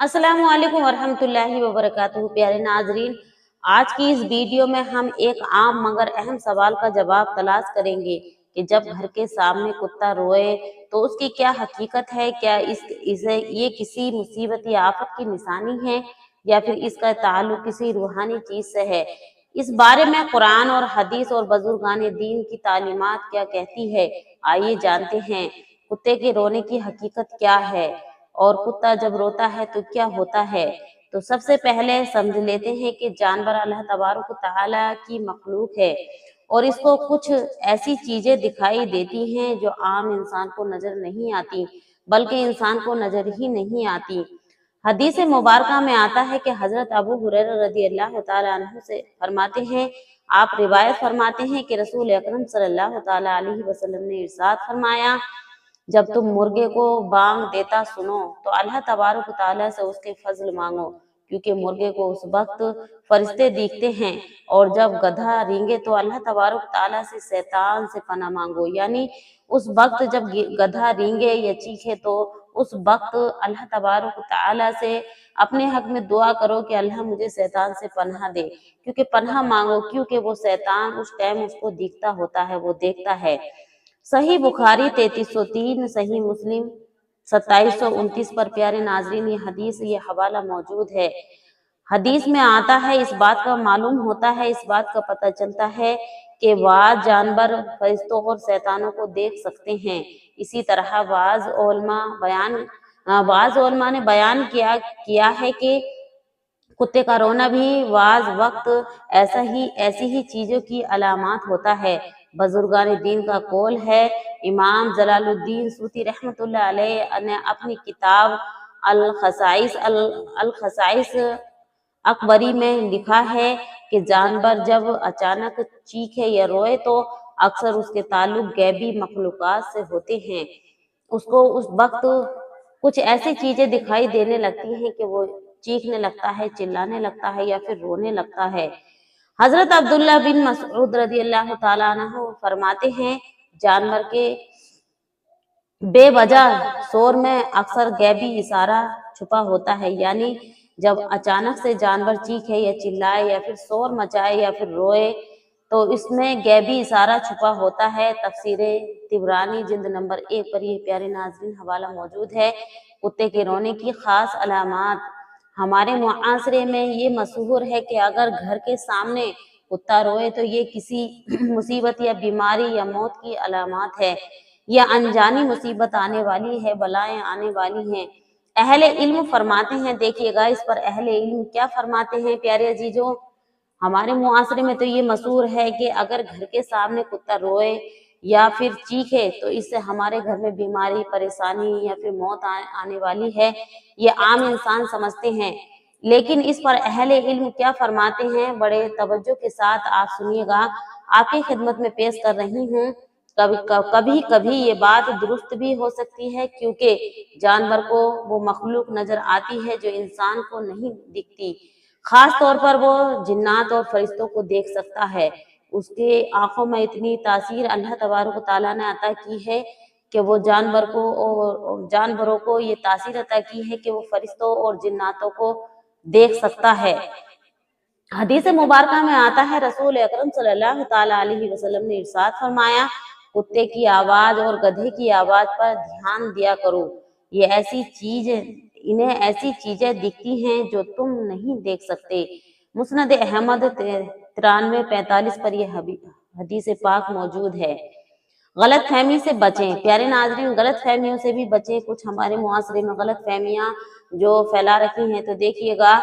अस्सलाम वालेकुम वरहमतुल्लाहि वबरकातुहू। प्यारे नाजरीन, आज की इस वीडियो में हम एक आम मगर अहम सवाल का जवाब तलाश करेंगे कि जब घर के सामने कुत्ता रोए तो उसकी क्या हकीकत है। क्या इसे ये किसी मुसीबत या आफत की निशानी है या फिर इसका ताल्लुक किसी रूहानी चीज से है। इस बारे में कुरान और हदीस और बुजुर्गान दीन की तालीमात क्या कहती है, आइए जानते हैं कुत्ते के रोने की हकीकत क्या है और कुत्ता जब रोता है तो क्या होता है। तो सबसे पहले समझ लेते हैं कि जानवर अल्लाह तबारक तआला की मखलूक है और इसको कुछ ऐसी चीजें दिखाई देती हैं जो आम इंसान को नजर नहीं आती, बल्कि इंसान को नजर ही नहीं आती। हदीस मुबारका में आता है कि हजरत अबू हुरैरा रज़ी अल्लाह तआला अन्हु से फरमाते हैं, आप रिवायत फरमाते हैं कि रसूल अकरम सल्लल्लाहु तआला अलैहि वसल्लम ने इरशाद फरमाया, जब तुम मुर्गे को बांग देता सुनो तो अल्लाह तबारक तआला से उसके फजल मांगो, क्योंकि मुर्गे को उस वक्त फरिश्ते दिखते हैं। और जब गधा रींगे तो अल्लाह तबारक तआला से शैतान से पनाह मांगो, यानी उस वक्त जब गधा रींगे या चीखे तो उस वक्त अल्लाह तबारक तआला से अपने हक में दुआ करो कि अल्लाह मुझे शैतान से पनाह दे, क्योंकि पनाह मांगो, क्योंकि वो शैतान उस टाइम उसको दिखता होता है, वो देखता है। सही बुखारी 3303, सही मुस्लिम 2729 पर प्यारे नाजरीन ये हदीस ये हवाला मौजूद है। हदीस में आता है, इस बात का मालूम होता है, इस बात का पता चलता है कि वाज जानवर फरिश्तों और शैतानों को देख सकते हैं। इसी तरह वाज ओलमा ने बयान किया है कि कुत्ते का रोना भी वाज वक्त ऐसी ही चीजों की अलामत होता है। बुजुर्गान दीन का कौल है, इमाम जलालुद्दीन सूती रहमतुल्लाह अलैह ने अपनी किताब अल खसाइस अकबरी में लिखा है कि जानवर जब अचानक चीखे या रोए तो अक्सर उसके ताल्लुक गैबी मखलूकात से होते हैं। उसको उस वक्त कुछ ऐसी चीजें दिखाई देने लगती हैं कि वो चीखने लगता है, चिल्लाने लगता है या फिर रोने लगता है। हजरत अब्दुल्ला बिन मसऊद रज़ी अल्लाह तआला अन्हु फरमाते हैं, जानवर के बेवजह शोर में अक्सर गैबी इशारा छुपा होता है, यानी जब अचानक से जानवर चीखे या चिल्लाए या फिर शोर मचाए या फिर रोए तो इसमें गैबी इशारा छुपा होता है। तफसीरे तिबरानी जिल्द नंबर 1 पर ये प्यारे नाज़रीन हवाला मौजूद है। कुत्ते के रोने की खास अलामत हमारे मुआशरे में ये मशहूर है कि अगर घर के सामने कुत्ता रोए तो ये किसी मुसीबत या बीमारी या मौत की अलामत है, या अनजानी मुसीबत आने वाली है, बलाएं आने वाली हैं। अहले इल्म फरमाते हैं, देखिएगा इस पर अहले इल्म क्या फरमाते हैं प्यारे अजीजों। हमारे मुआशरे में तो ये मशहूर है कि अगर घर के सामने कुत्ता रोए या फिर चीखे तो इससे हमारे घर में बीमारी, परेशानी या फिर मौत आने वाली है, ये आम इंसान समझते हैं। लेकिन इस पर अहले इल्म क्या फरमाते हैं, बड़े तवज्जो के साथ आप सुनिएगा, आपकी खिदमत में पेश कर रही हूँ। कभी कभी ये बात दुरुस्त भी हो सकती है, क्योंकि जानवर को वो मखलूक नजर आती है जो इंसान को नहीं दिखती। खास तौर पर वो जिन्नात और फरिश्तों को देख सकता है। उसके आंखों में इतनी तासीर अल्लाह तबारक तआला ने अता की है कि वो जानवरों को ये तासीर अता की है कि वो फरिश्तों और जिन्नातों को देख सकता है। हदीस मुबारका में आता है, रसूल अकरम सल्लल्लाहु तआला अलैहि वसल्लम ने इरशाद फरमाया, कुत्ते की आवाज और गधे की आवाज पर ध्यान दिया करो, इन्हें ऐसी चीजें दिखती हैं जो तुम नहीं देख सकते। मुस्नद अहमद 9345 पर यह हदीस पाक मौजूद है। गलत फहमी से बचें प्यारे नाजरीन, गलत फहमियों से भी बचें। कुछ हमारे मुआशरे में गलत फहमियाँ जो फैला रखी हैं, तो देखिएगा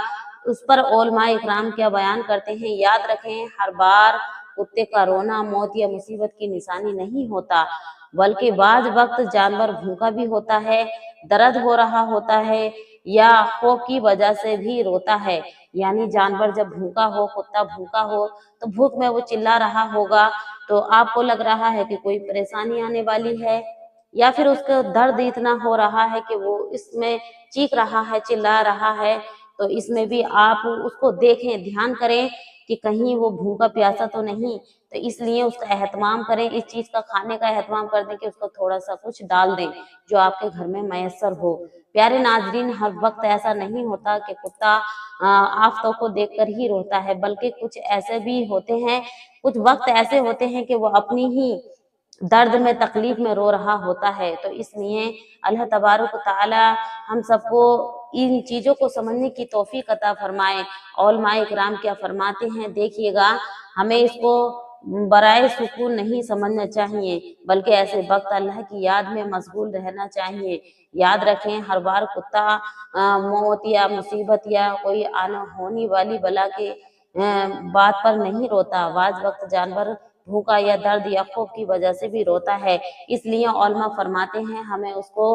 उस पर उलमा इकराम क्या बयान करते हैं। याद रखें, हर बार कुत्ते का रोना मौत या मुसीबत की निशानी नहीं होता, बल्कि बाज वक्त जानवर भूखा भी होता है, दर्द हो रहा होता है या खौफ की वजह से भी रोता है। यानी जानवर जब भूखा हो, कुत्ता भूखा हो तो भूख में वो चिल्ला रहा होगा, तो आपको लग रहा है कि कोई परेशानी आने वाली है, या फिर उसका दर्द इतना हो रहा है कि वो इसमें चीख रहा है, चिल्ला रहा है। तो इसमें भी आप उसको देखें, ध्यान करें कि कहीं वो भूखा प्यासा तो नहीं, तो इसलिए उसका एहतमाम करें, इस चीज का खाने का एहतमाम कर दें कि उसको थोड़ा सा कुछ डाल दें जो आपके घर में मैसर हो। प्यारे नाजरीन, हर वक्त ऐसा नहीं होता कि कुत्ता आफ्तों को देखकर ही रोता है, बल्कि कुछ ऐसे भी होते हैं, कुछ वक्त ऐसे होते हैं कि वो अपनी ही दर्द में तकलीफ में रो रहा होता है। तो इसलिए अल्लाह तबारक तआला हम सबको इन चीजों को समझने की तौफीक अता फरमाए। औलमाए इकराम क्या फरमाते हैं, देखिएगा, हमें इसको बराए सुकून नहीं समझना चाहिए, बल्कि ऐसे वक्त अल्लाह की याद में मशगूल रहना चाहिए। याद रखें, हर बार कुत्ता मौत या मुसीबत या कोई आना होने वाली बला के बात पर नहीं रोता। बाज वक्त जानवर भूखा या दर्द या खौफ की वजह से भी रोता है। इसलिए औलमा फरमाते हैं हमें उसको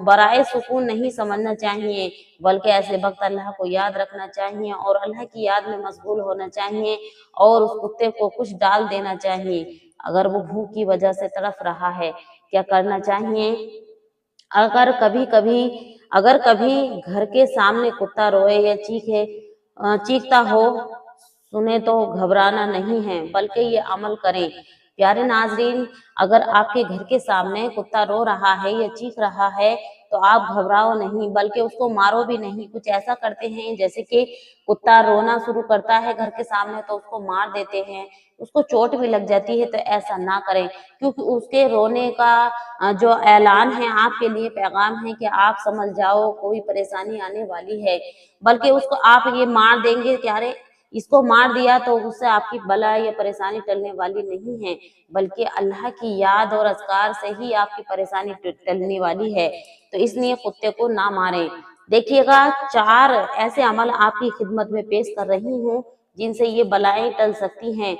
बराए सुकून नहीं समझना चाहिए, बल्कि ऐसे वक्त अल्लाह को याद रखना चाहिए और अल्लाह की याद में मशगूल होना चाहिए और उस कुत्ते को कुछ डाल देना चाहिए। अगर वो भूख की वजह से तड़फ रहा है, क्या करना चाहिए, अगर कभी घर के सामने कुत्ता रोए या चीखता हो, सुने तो घबराना नहीं है, बल्कि ये अमल करें। प्यारे नाजरीन, अगर आपके घर के सामने कुत्ता रो रहा है या चीख रहा है तो आप घबराओ नहीं, बल्कि उसको मारो भी नहीं। कुछ ऐसा करते हैं जैसे कि कुत्ता रोना शुरू करता है घर के सामने तो उसको मार देते हैं, उसको चोट भी लग जाती है। तो ऐसा ना करें, क्योंकि उसके रोने का जो ऐलान है, आपके लिए पैगाम है कि आप समझ जाओ कोई परेशानी आने वाली है। बल्कि उसको आप ये मार देंगे कि अरे इसको मार दिया तो उससे आपकी बला या परेशानी टलने वाली नहीं है, बल्कि अल्लाह की याद और अज़कार से ही आपकी परेशानी टलने वाली है। तो इसलिए कुत्ते को ना मारें। देखिएगा, 4 ऐसे अमल आपकी खिदमत में पेश कर रही हूँ जिनसे ये बलाएं टल सकती हैं।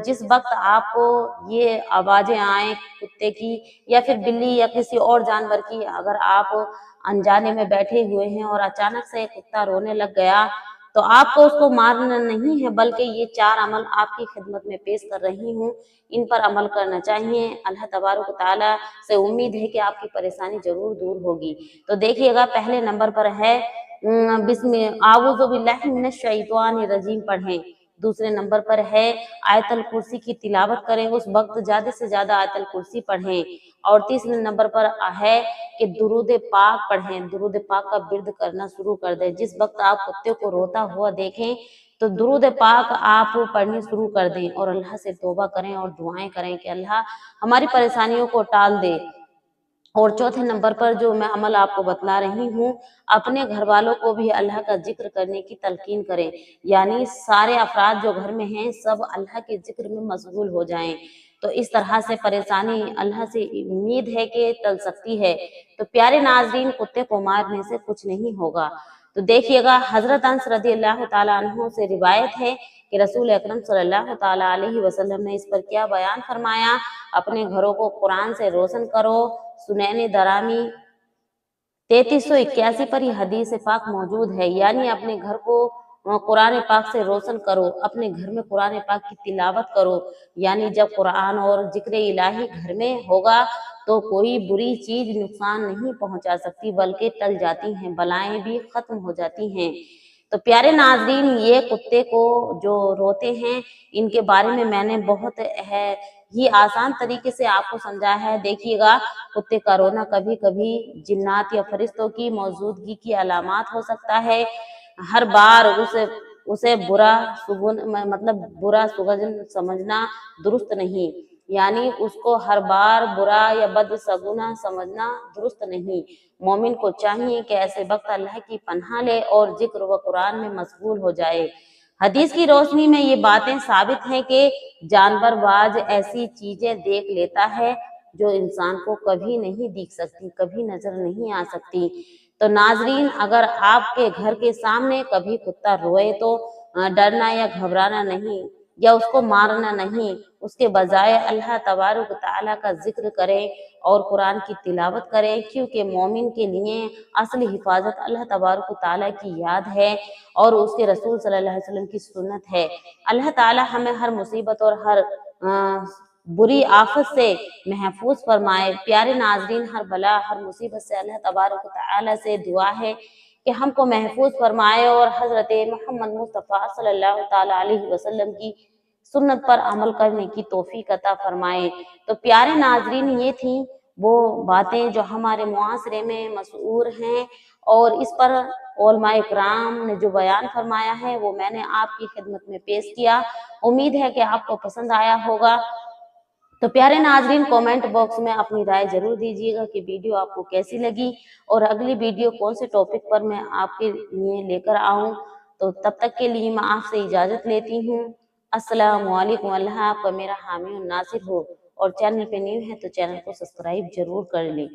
जिस वक्त आपको ये आवाजें आए कुत्ते की या फिर बिल्ली या किसी और जानवर की, अगर आप अनजाने में बैठे हुए हैं और अचानक से कुत्ता रोने लग गया, तो आपको उसको मारना नहीं है, बल्कि ये 4 अमल आपकी खिदमत में पेश कर रही हूँ, इन पर अमल करना चाहिए। अल्लाह तबारक ताला से उम्मीद है कि आपकी परेशानी जरूर दूर होगी। तो देखिएगा, पहले नंबर पर है आऊज़ु बिल्लाहि मिनश शैतानिर रजीम पढ़ें। दूसरे नंबर पर है आयतल कुर्सी की तिलावत करें, उस वक्त ज्यादा से ज्यादा आयतल कुर्सी पढ़ें। और तीसरे नंबर पर है कि दुरूद पाक पढ़ें, दुरूद पाक का विर्द करना शुरू कर दें। जिस वक्त आप कुत्ते को रोता हुआ देखें तो दुरूद पाक आप पढ़नी शुरू कर दें और अल्लाह से तौबा करें और दुआएं करें कि अल्लाह हमारी परेशानियों को टाल दे। और चौथे नंबर पर जो मैं अमल आपको बतला रही हूँ, अपने घर वालों को भी अल्लाह का जिक्र करने की तलकीन करें, यानी सारे अफराद जो घर में हैं सब अल्लाह के जिक्र में मशगूल हो जाएं। तो इस तरह से परेशानी अल्लाह से उम्मीद है कि टल सकती है। तो प्यारे नाजरीन, कुत्ते को मारने से कुछ नहीं होगा। तो देखिएगा, हजरत अनस रज़ियल्लाहु ताला अन्हु से रिवायत है कि रसूल अकरम सल्लल्लाहु ताला अलैहि वसल्लम ने इस पर क्या बयान फरमाया, अपने घरों को कुरान से रोशन करो। सुनैनी दरामी 3381 पर यह हदीस पाक मौजूद है, यानी अपने घर को कुरान पाक से रोशन करो, अपने घर में कुरान पाक की तिलावत करो। यानी जब कुरान और जिक्र इलाही घर में होगा तो कोई बुरी चीज नुकसान नहीं पहुंचा सकती, बल्कि टल जाती हैं, बलाएं भी खत्म हो जाती हैं। तो प्यारे नाजरीन, ये कुत्ते को जो रोते हैं इनके बारे में मैंने बहुत है ही आसान तरीके से आपको समझाया है। देखिएगा, कुत्ते का रोना कभी कभी जिन्नात या फरिश्तों की मौजूदगी की अलामत हो सकता है। हर बार उसे बुरा सुगन समझना दुरुस्त नहीं, यानी उसको हर बार बुरा या बदसगुना समझना दुरुस्त नहीं। मोमिन को चाहिए कि ऐसे वक्त अल्लाह की पनाह ले और जिक्र व कुरान में मशगूल हो जाए। हदीस की रोशनी में ये बातें साबित हैं कि जानवर बाज ऐसी चीजें देख लेता है जो इंसान को कभी नहीं दिख सकती, कभी नजर नहीं आ सकती। तो नाजरीन, अगर आपके घर के सामने कभी कुत्ता रोए तो डरना या घबराना नहीं या उसको मारना नहीं, उसके बजाय अल्लाह तबारक ताला का जिक्र करें और कुरान की तिलावत करें, क्योंकि मोमिन के लिए असली हिफाजत अल्लाह तबारक ताला की याद है और उसके रसूल सल्लल्लाहु अलैहि वसल्लम की सुन्नत है। अल्लाह ताला हमें हर मुसीबत और हर बुरी आफत से महफूज फरमाए। प्यारे नाजरीन, हर बला हर मुसीबत से अल्लाह तबारक ताला से दुआ है कि کہ ہم کو محفوظ فرمائے اور حضرت محمد مصطفیٰ صلی اللہ تعالیٰ علیہ وسلم کی سنت پر عمل کرنے کی توفیق عطا فرمائے۔ تو پیارے ناظرین، یہ تھیں وہ باتیں جو ہمارے معاشرے میں مشہور ہیں، اور اس پر علماء اکرام نے جو بیان فرمایا ہے وہ میں نے آپ کی خدمت میں پیش کیا۔ امید ہے کہ آپ کو پسند آیا ہوگا۔ تو پیارے ناظرین، کومنٹ باکس میں اپنی رائے ضرور دیجیے گا کہ ویڈیو آپ کو کیسی لگی، اور اگلی ویڈیو کون سے ٹاپک پر میں آپ کے لیے لے کر آؤں۔ تو تب تک کے لیے میں آپ سے اجازت لیتی ہوں۔ السلام علیکم۔ اللہ آپ کا میرا حامی و ناصر ہو، اور چینل پہ نیو ہے تو چینل کو سبسکرائب ضرور کر لیں۔